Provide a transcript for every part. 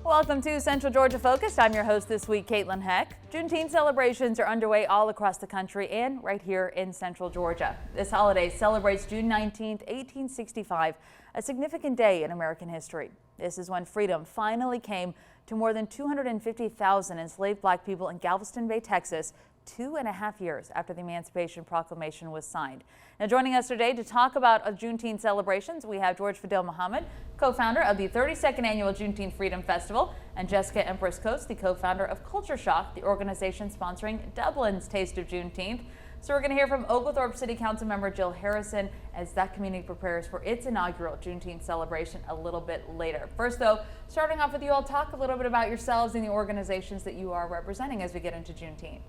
Welcome to Central Georgia Focused. I'm your host this week, Caitlin Heck. Juneteenth celebrations are underway all across the country and right here in Central Georgia. This holiday celebrates June 19th, 1865, a significant day in American history. This is when freedom finally came to more than 250,000 enslaved black people in Galveston Bay, Texas, 2.5 years after the Emancipation Proclamation was signed. Now, joining us today to talk about Juneteenth celebrations, we have George Fidel Muhammad, co-founder of the 32nd Annual Juneteenth Freedom Festival, and Jessica Empress Coates, the co-founder of Culture Shock, the organization sponsoring Dublin's Taste of Juneteenth. So we're going to hear from Oglethorpe City Council member Jill Harrison as that community prepares for its inaugural Juneteenth celebration a little bit later. First, though, starting off with you all, talk a little bit about yourselves and the organizations that you are representing as we get into Juneteenth.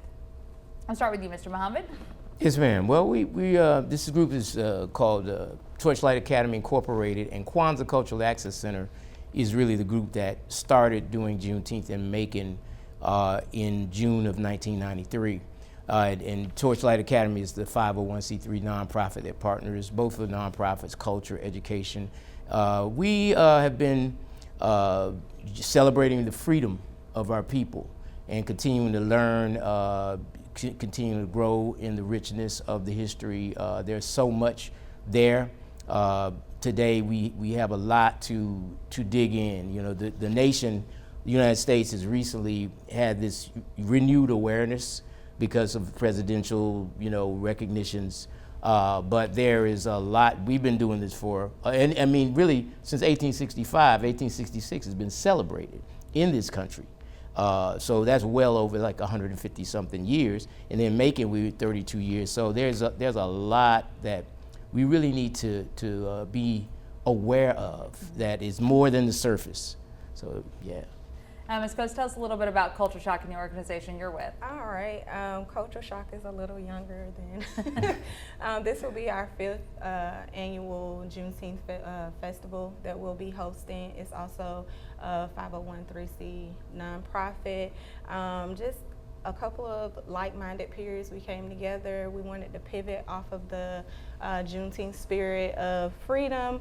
I'll start with you, Mr. Muhammad. Yes, ma'am. Well, this group is called Torchlight Academy Incorporated, and Kwanzaa Cultural Access Center is really the group that started doing Juneteenth in Macon in June of 1993. And Torchlight Academy is the 501c3 nonprofit that partners both the nonprofits, culture, education. We have been celebrating the freedom of our people and continuing to learn, continue to grow in the richness of the history. There's so much there. Today we have a lot to dig in. You know, the nation, the United States, has recently had this renewed awareness because of presidential, recognitions. But there is a lot. We've been doing this for, and I mean, really since 1865, 1866 has been celebrated in this country. So that's well over like 150 something years, and then Macon we 32 years. So there's a lot that we really need to be aware of that is more than the surface. So yeah. Ms. Coates, tell us a little bit about Culture Shock and the organization you're with. All right, Culture Shock is a little younger than, this will be our 5th annual Juneteenth festival that we'll be hosting. It's also a 501c3 nonprofit. Just a couple of like-minded peers, we came together. We wanted to pivot off of the Juneteenth spirit of freedom,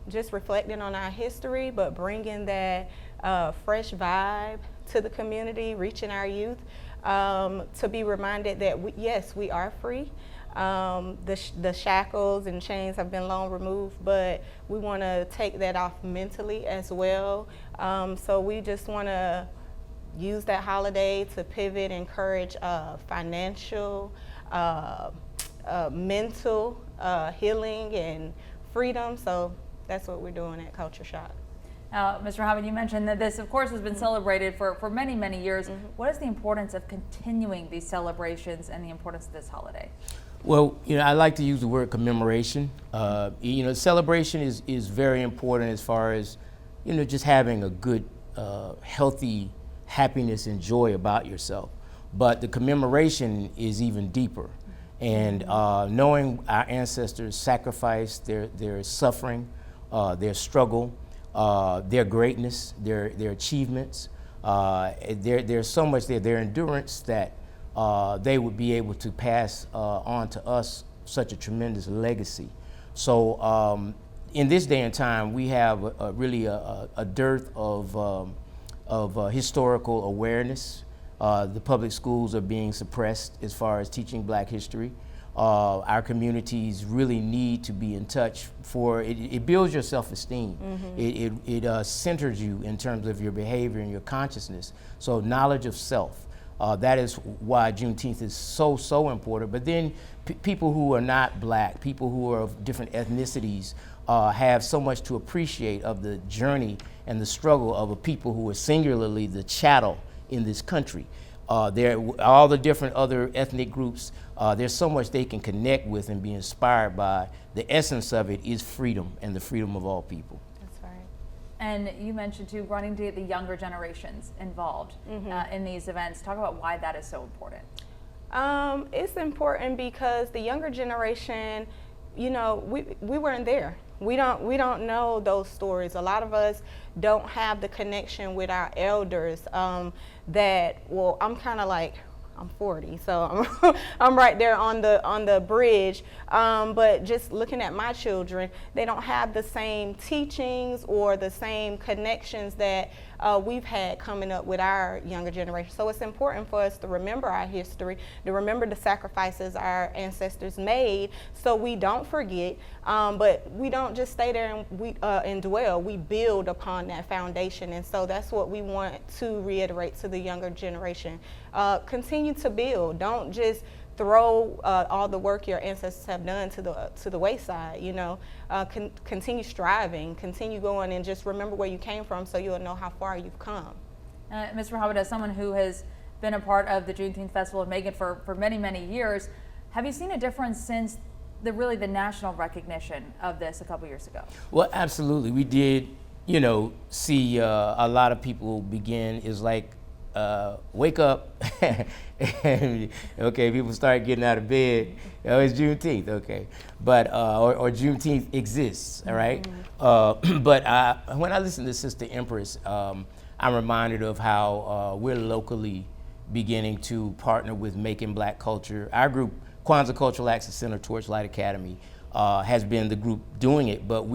just reflecting on our history, but bringing that fresh vibe to the community, reaching our youth, to be reminded that yes, we are free. The shackles and chains have been long removed, but we want to take that off mentally as well. So we just want to use that holiday to pivot, encourage financial, mental healing and freedom. So that's what we're doing at Culture Shock. Mr. Muhammad, you mentioned that this, of course, has been celebrated for many, many years. What is the importance of continuing these celebrations and the importance of this holiday? Well, I like to use the word commemoration. Celebration is very important as far as, just having a good, healthy happiness and joy about yourself. But the commemoration is even deeper. And knowing our ancestors sacrificed their suffering, their struggle, their greatness, their achievements, there's so much there, their endurance that they would be able to pass on to us such a tremendous legacy. So in this day and time, we have really a dearth of historical awareness. The public schools are being suppressed as far as teaching Black history. Our communities really need to be in touch for it. It builds your self-esteem. It centers you in terms of your behavior and your consciousness. So knowledge of self. That is why Juneteenth is so important. But then people who are not Black, people who are of different ethnicities, have so much to appreciate of the journey and the struggle of a people who are singularly the chattel in this country. All the different other ethnic groups, there's so much they can connect with and be inspired by. The essence of it is freedom and the freedom of all people. That's right. And you mentioned too, wanting to get the younger generations involved in these events. Talk about why that is so important. It's important because the younger generation, we weren't there. We don't know those stories. A lot of us don't have the connection with our elders. I'm kind of like I'm 40, so I'm right there on the bridge. But just looking at my children, they don't have the same teachings or the same connections that we've had coming up with our younger generation. So it's important for us to remember our history, to remember the sacrifices our ancestors made, so we don't forget. But we don't just stay there and dwell. We build upon that foundation, and so that's what we want to reiterate to the younger generation. Continue to build. Don't just throw all the work your ancestors have done to the wayside. You know, continue striving, continue going, and just remember where you came from, so you'll know how far you've come. Ms. Muhammad, as someone who has been a part of the Juneteenth Festival in Macon for many, many years, have you seen a difference since the national recognition of this a couple years ago? Well, absolutely. We did, see a lot of people begin, is like, wake up, and okay, people start getting out of bed. Oh, it's Juneteenth, okay, but or Juneteenth exists, all right. But when I listen to Sister Empress, I'm reminded of how we're locally beginning to partner with Macon Black Culture. Our group, Kwanzaa Cultural Access Center, Torchlight Academy, has been the group doing it, but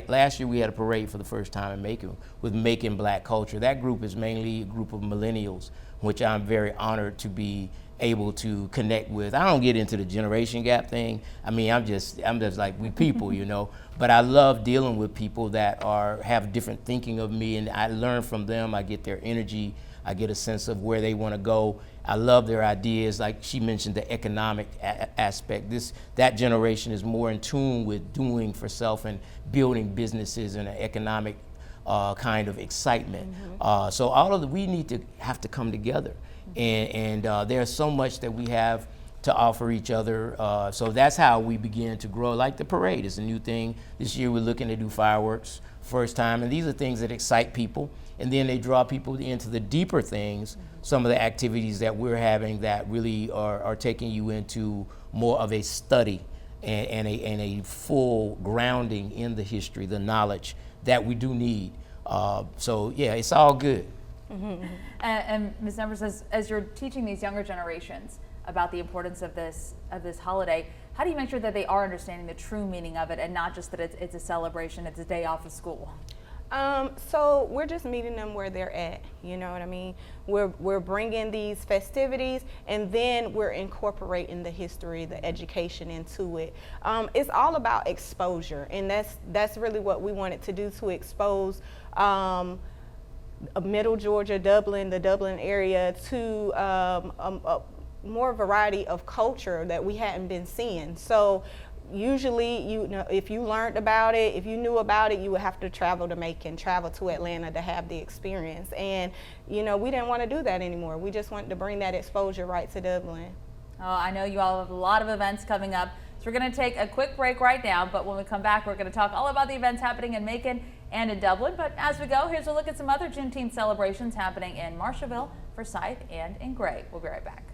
last year we had a parade for the first time in Macon with Macon Black Culture. That group is mainly a group of millennials, which I'm very honored to be able to connect with. I don't get into the generation gap thing. I mean, I'm just like, we people, but I love dealing with people that have different thinking of me, and I learn from them. I get their energy. I get a sense of where they want to go. I love their ideas. Like she mentioned, the economic aspect. That generation is more in tune with doing for self and building businesses and an economic kind of excitement. So we have to come together, and there's so much that we have to offer each other. So that's how we begin to grow. Like the parade is a new thing. This year we're looking to do fireworks first time, and these are things that excite people, and then they draw people into the deeper things. Some of the activities that we're having that really are taking you into more of a study and a full grounding in the history, the knowledge that we do need. So yeah, it's all good. And Ms. Empress, as you're teaching these younger generations about the importance of this holiday, how do you make sure that they are understanding the true meaning of it, and not just that it's a celebration, it's a day off of school? So we're just meeting them where they're at, you know what I mean? We're bringing these festivities, and then we're incorporating the history, the education into it. It's all about exposure, and that's really what we wanted to do, to expose Middle Georgia, Dublin, the Dublin area, to more variety of culture that we hadn't been seeing. So usually, if you learned about it, if you knew about it, you would have to travel to Macon, travel to Atlanta to have the experience. And we didn't want to do that anymore. We just wanted to bring that exposure right to Dublin. Oh, I know you all have a lot of events coming up, so we're going to take a quick break right now, but when we come back, we're going to talk all about the events happening in Macon and in Dublin. But as we go, here's a look at some other Juneteenth celebrations happening in Marshallville, Forsyth, and in Gray. We'll be right back.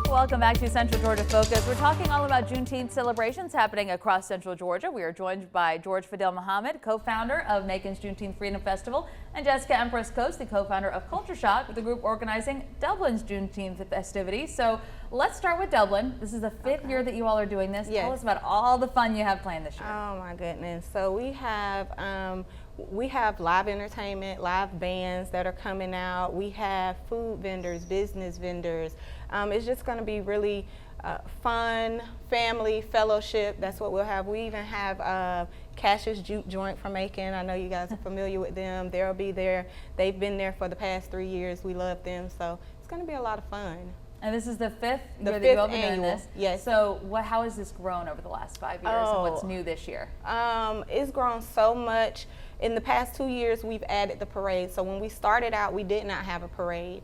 Welcome back to Central Georgia Focus. We're talking all about Juneteenth celebrations happening across Central Georgia. We are joined by George Fidel Muhammad, co-founder of Macon's Juneteenth Freedom Festival, and Jessica Empress Coast, the co-founder of Culture Shock, the group organizing Dublin's Juneteenth festivities. So let's start with Dublin. This is the fifth year that you all are doing this. Yes. Tell us about all the fun you have planned this year. Oh my goodness. So we have live entertainment, live bands that are coming out. We have food vendors, business vendors. It's just going to be really fun, family, fellowship. That's what we'll have. We even have Cash's Juke Joint from Macon. I know you guys are familiar with them. They'll be there. They've been there for the past 3 years. We love them. So it's going to be a lot of fun. And this is the fifth The year that fifth you all been doing annual, this. yes. So how has this grown over the last 5 years, and what's new this year? It's grown so much. In the past 2 years, we've added the parade. So when we started out, we did not have a parade.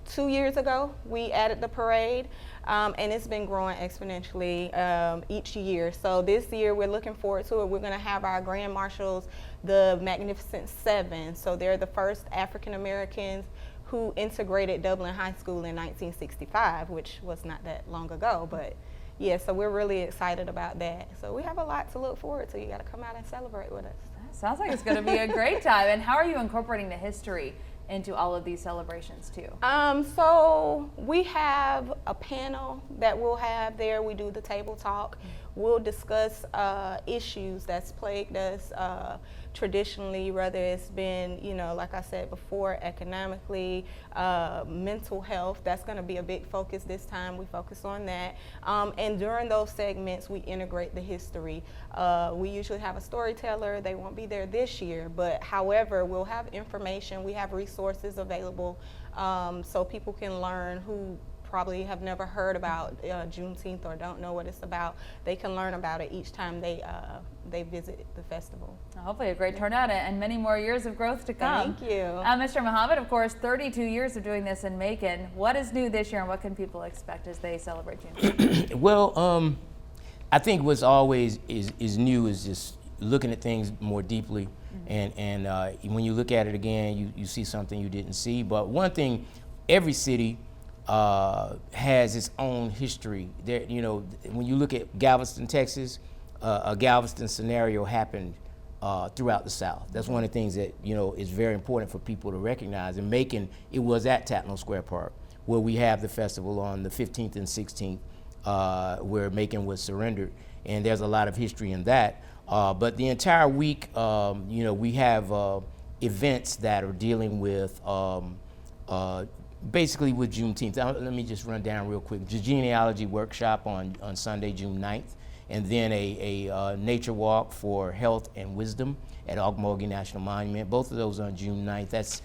2 years ago, we added the parade, and it's been growing exponentially each year. So this year, we're looking forward to it. We're going to have our Grand Marshals, the Magnificent Seven. So they're the first African Americans who integrated Dublin High School in 1965, which was not that long ago, but yeah, so we're really excited about that. So we have a lot to look forward to. You got to come out and celebrate with us. Sounds like it's going to be a great time. And how are you incorporating the history into all of these celebrations too? So we have a panel that we'll have there. We do the table talk. We'll discuss issues that's plagued us traditionally, whether it's been, like I said before, economically, mental health. That's going to be a big focus this time. We focus on that. And during those segments, we integrate the history. We usually have a storyteller. They won't be there this year, but however, we'll have information. We have resources available so people can learn who probably have never heard about Juneteenth or don't know what it's about. They can learn about it each time they visit the festival. Hopefully a great turnout and many more years of growth to come. Thank you. Mr. Muhammad, of course, 32 years of doing this in Macon. What is new this year and what can people expect as they celebrate Juneteenth? Well, I think what's always is new is just looking at things more deeply. And when you look at it again, you see something you didn't see. But one thing, every city has its own history. There, when you look at Galveston, Texas, a Galveston scenario happened throughout the South. That's one of the things that is very important for people to recognize. In Macon, it was at Tatnall Square Park where we have the festival on the 15th and 16th, where Macon was surrendered, and there's a lot of history in that. But the entire week, we have events that are dealing with basically with Juneteenth. Let me just run down real quick. The genealogy workshop on Sunday, June 9th, and then a nature walk for health and wisdom at Oglethorpe National Monument. Both of those on June 9th. That's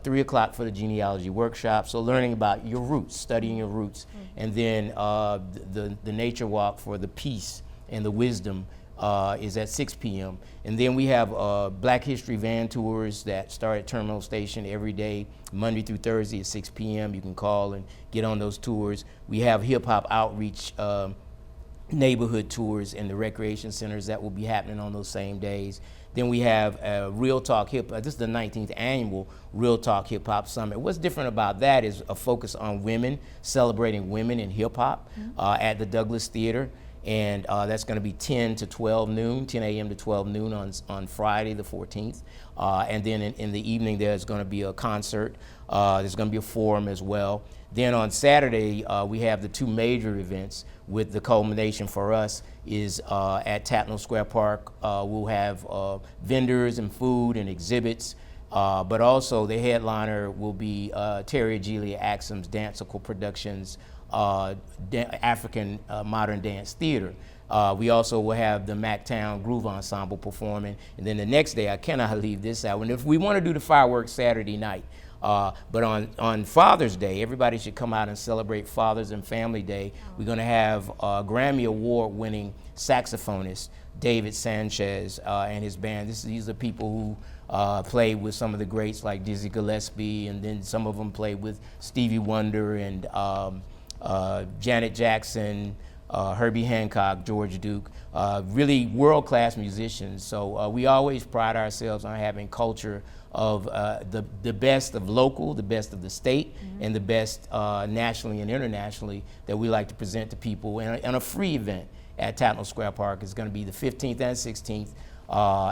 3 o'clock for the genealogy workshop. So learning about your roots, studying your roots, and then the nature walk for the peace and the wisdom is at 6 p.m. And then we have Black History van tours that start at Terminal Station every day, Monday through Thursday at 6 p.m. You can call and get on those tours. We have hip hop outreach neighborhood tours in the recreation centers that will be happening on those same days. Then we have Real Talk Hip Hop. This is the 19th annual Real Talk Hip Hop Summit. What's different about that is a focus on women, celebrating women in hip hop at the Douglas Theater. And that's going to be 10 to 12 noon, 10 a.m. to 12 noon on Friday the 14th. And then in the evening, there's going to be a concert. There's going to be a forum as well. Then on Saturday, we have the two major events, with the culmination for us is at Tatnall Square Park. We'll have vendors and food and exhibits. But also the headliner will be Terry Agelia Axum's Dancicle Productions African Modern Dance Theater. We also will have the Mactown Groove Ensemble performing. And then the next day, I cannot leave this out. And if we want to do the fireworks Saturday night, but on Father's Day, everybody should come out and celebrate Father's and Family Day. We're going to have Grammy Award-winning saxophonist David Sanchez and his band. These are people who played with some of the greats like Dizzy Gillespie, and then some of them played with Stevie Wonder and Janet Jackson, Herbie Hancock, George Duke, really world-class musicians. So we always pride ourselves on having culture of the best of local, the best of the state, and the best nationally and internationally that we like to present to people. And a free event at Tatnall Square Park is going to be the 15th and 16th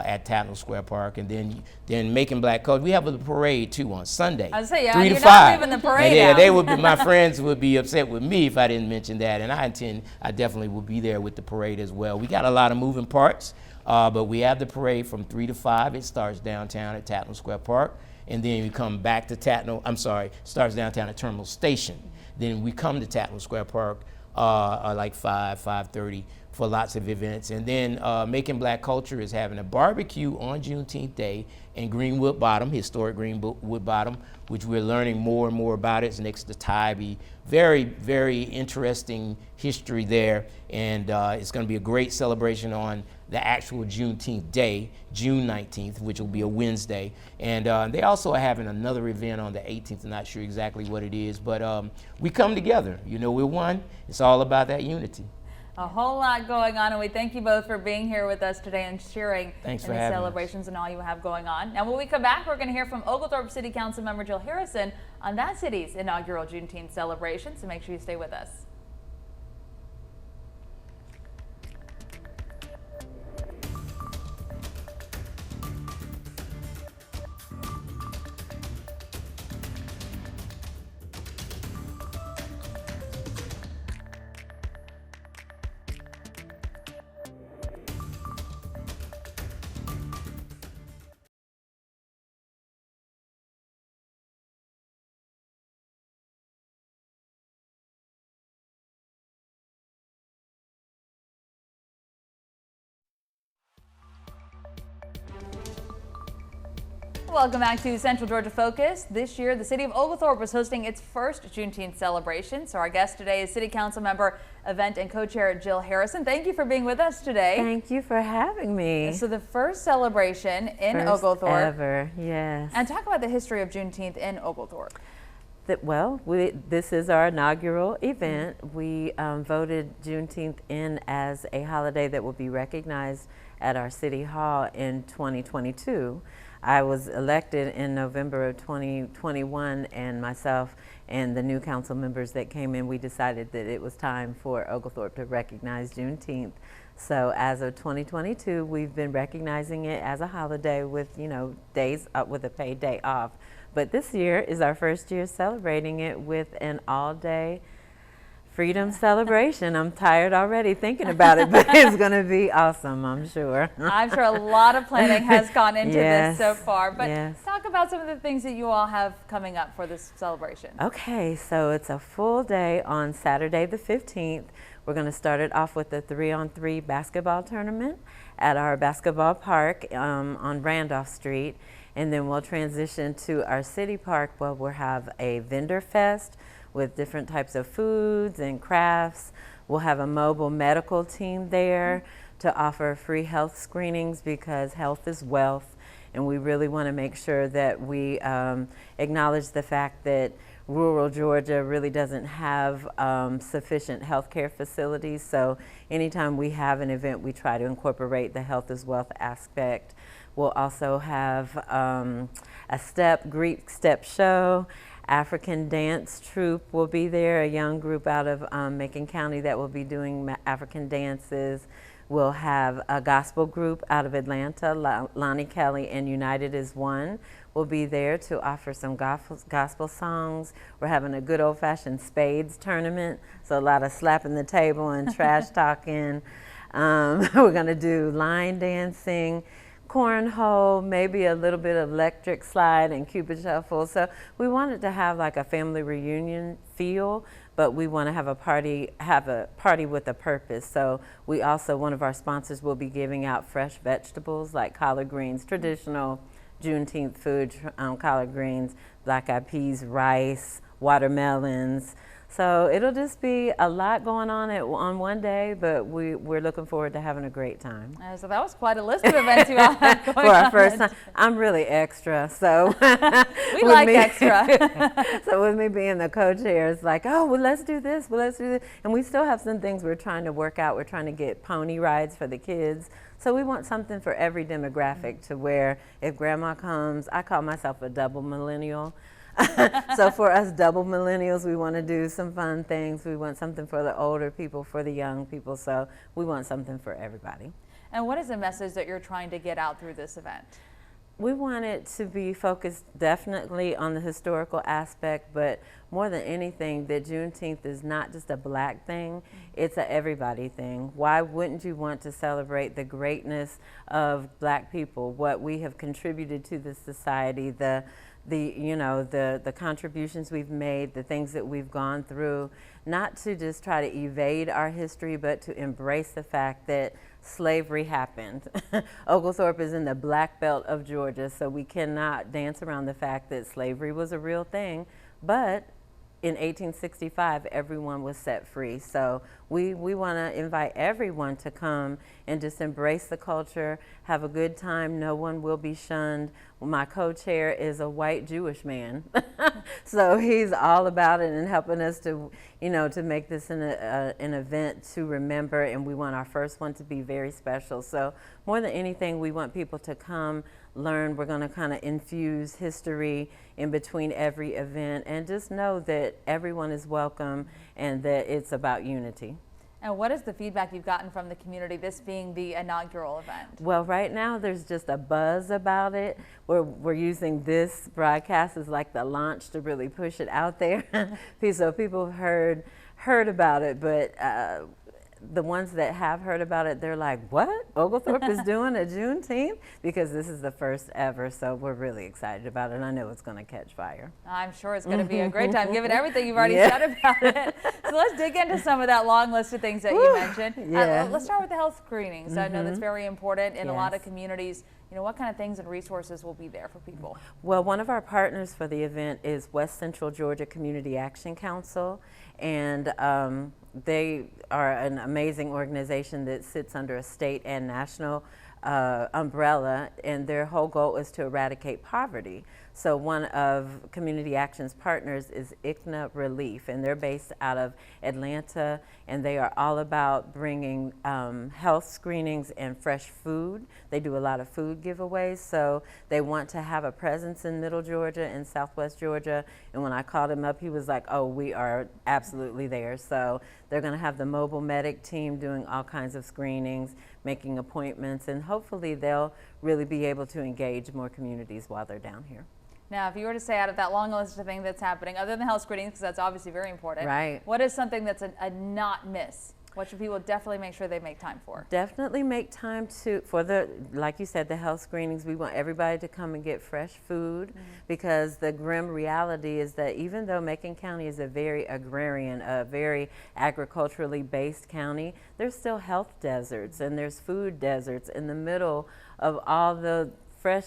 at Tatnall Square Park, and then Macon Black Culture. We have a parade too on Sunday. I was saying, 3 to you're 5. not leaving the parade out. They would be, my friends would be upset with me if I didn't mention that, and I definitely will be there with the parade as well. We got a lot of moving parts, but we have the parade from 3 to 5. It starts downtown at Tatnall Square Park, and then we come back to starts downtown at Terminal Station. Then we come to Tatnall Square Park like 5:30 for lots of events. And then Macon Black Culture is having a barbecue on Juneteenth Day in Greenwood Bottom, historic Greenwood Bottom, which we're learning more and more about. It's next to Tybee. Very, very interesting history there. And it's going to be a great celebration on the actual Juneteenth Day, June 19th, which will be a Wednesday. And they also are having another event on the 18th. I'm not sure exactly what it is, but we come together. You know, we're one. It's all about that unity. A whole lot going on, and we thank you both for being here with us today and sharing in the celebrations and all you have going on. Now, when we come back, we're going to hear from Oglethorpe City Council member Jill Harrison on that city's inaugural Juneteenth celebration, so make sure you stay with us. Welcome back to Central Georgia Focus. This year, the city of Oglethorpe is hosting its first Juneteenth celebration. So our guest today is City Council member, event and co-chair Jill Harrison. Thank you for being with us today. Thank you for having me. So the first celebration in First Oglethorpe. Ever, yes. And talk about the history of Juneteenth in Oglethorpe. This is our inaugural event. We voted Juneteenth in as a holiday that will be recognized at our City Hall in 2022. I was elected in November of 2021, and myself and the new council members that came in, we decided that it was time for Oglethorpe to recognize Juneteenth. So as of 2022, we've been recognizing it as a holiday with, you know, days with a paid day off. But this year is our first year celebrating it with an all-day freedom celebration. I'm tired already thinking about it, but it's going to be awesome, I'm sure. I'm sure a lot of planning has gone into Yes, this so far, but yes. talk about some of the things that you all have coming up for this celebration. Okay, so it's a full day on Saturday the 15th. We're going to start it off with a 3-on-3 basketball tournament at our basketball park on Randolph Street. And then we'll transition to our city park where we'll have a vendor fest with different types of foods and crafts. We'll have a mobile medical team there to offer free health screenings because health is wealth. And we really want to make sure that we acknowledge the fact that rural Georgia really doesn't have sufficient healthcare facilities. So anytime we have an event, we try to incorporate the health is wealth aspect. We'll also have a Greek step show. African dance troupe will be there, a young group out of Macon County that will be doing African dances. We'll have a gospel group out of Atlanta, Lonnie Kelly and United as One will be there to offer some gospel songs. We're having a good old-fashioned spades tournament, so a lot of slapping the table and trash talking. We're going to do line dancing, cornhole, maybe a little bit of electric slide and Cupid shuffle. So we wanted to have like a family reunion feel, but we want to have a party with a purpose. So we also, one of our sponsors will be giving out fresh vegetables like collard greens, traditional Juneteenth food, collard greens, black-eyed peas, rice, watermelons. So it'll just be a lot going on on one day, but we're looking forward to having a great time. So that was quite a list of events you all had going for our on. first time. I'm really extra, so. We like extra. So with me being the co-chair, it's like, oh, well, let's do this, And we still have some things we're trying to work out. We're trying to get pony rides for the kids. So we want something for every demographic to where if grandma comes, I call myself a double millennial. So for us double millennials, we want to do some fun things. We want something for the older people, for the young people. So we want something for everybody. And what is the message that you're trying to get out through this event? We want it to be focused definitely on the historical aspect, but more than anything, that Juneteenth is not just a black thing, it's a everybody thing. Why wouldn't you want to celebrate the greatness of black people, what we have contributed to the society, the the contributions we've made, the things that we've gone through, not to just try to evade our history, but to embrace the fact that slavery happened. Oglethorpe is in the black belt of Georgia, so we cannot dance around the fact that slavery was a real thing, but in 1865, everyone was set free. So we want to invite everyone to come and just embrace the culture, have a good time. No one will be shunned. My co-chair is a white Jewish man. So he's all about it and helping us to, to make this an event to remember. And we want our first one to be very special. So more than anything, we want people to come, learn. We're going to kind of infuse history in between every event, and just know that everyone is welcome and that it's about unity. And what is the feedback you've gotten from the community, this being the inaugural event? Well, right now there's just a buzz about it. We're using this broadcast as like the launch to really push it out there. So people have heard about it, but the ones that have heard about it, they're like, what? Oglethorpe is doing a Juneteenth? Because this is the first ever, so we're really excited about it, and I know it's going to catch fire. I'm sure it's going to be a great time, given everything you've already said about it. So let's dig into some of that long list of things that you mentioned. Let's start with the health screenings. I know that's very important in a lot of communities. What kind of things and resources will be there for people? Well, one of our partners for the event is West Central Georgia Community Action Council, and they are an amazing organization that sits under a state and national umbrella, and their whole goal is to eradicate poverty. So one of Community Action's partners is ICNA Relief, and they're based out of Atlanta, and they are all about bringing health screenings and fresh food. They do a lot of food giveaways, so they want to have a presence in Middle Georgia and Southwest Georgia, and when I called him up, he was like, oh, we are absolutely there. So they're going to have the mobile medic team doing all kinds of screenings, making appointments, and hopefully they'll really be able to engage more communities while they're down here. Now, if you were to say out of that long list of things that's happening, other than health screenings, because that's obviously very important, right? What is something that's a not miss? What should people definitely make sure they make time for? Definitely make time for like you said, the health screenings. We want everybody to come and get fresh food, because the grim reality is that even though Macon County is a very agrarian, a very agriculturally based county, there's still health deserts and there's food deserts in the middle of all the fresh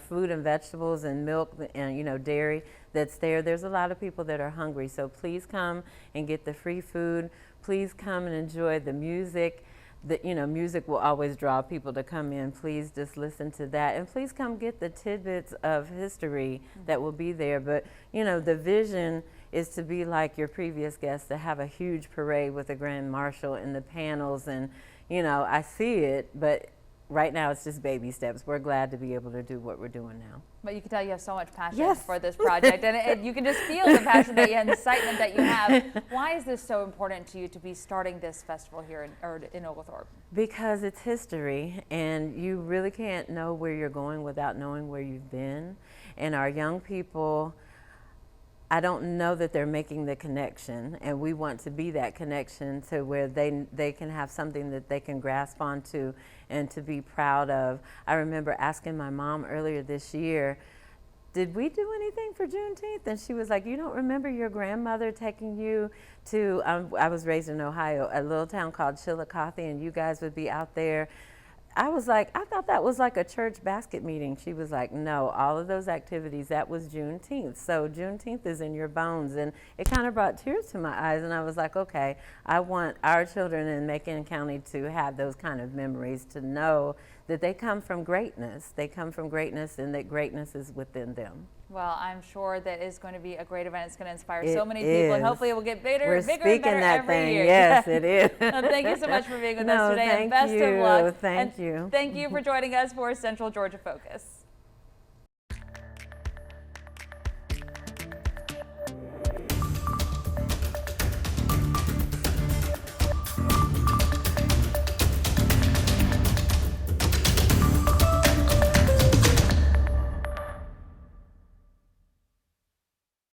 food and vegetables and milk and, dairy that's there. There's a lot of people that are hungry. So please come and get the free food. Please come and enjoy the music. Music will always draw people to come in. Please just listen to that. And please come get the tidbits of history that will be there. But, the vision is to be like your previous guests, to have a huge parade with the Grand Marshal and the panels. And, I see it, but right now it's just baby steps. We're glad to be able to do what we're doing now. But you can tell you have so much passion for this project, and you can just feel the passion that you have, the excitement that you have. Why is this so important to you to be starting this festival here in Oglethorpe? Because it's history, and you really can't know where you're going without knowing where you've been. And our young people, I don't know that they're making the connection, and we want to be that connection to where they can have something that they can grasp onto and to be proud of. I remember asking my mom earlier this year, did we do anything for Juneteenth? And she was like, you don't remember your grandmother taking you to, I was raised in Ohio, a little town called Chillicothe, and you guys would be out there. I was like, I thought that was like a church basket meeting. She was like, no, all of those activities, that was Juneteenth. So Juneteenth is in your bones. And it kind of brought tears to my eyes. And I was like, okay, I want our children in Macon County to have those kind of memories, to know that they come from greatness. They come from greatness, and that greatness is within them. Well, I'm sure that is going to be a great event. It's going to inspire so many people, and hopefully it will get bigger and better every year. Yes, it is. Well, thank you so much for being with us today, and best of luck. Thank you. Thank you for joining us for Central Georgia Focus.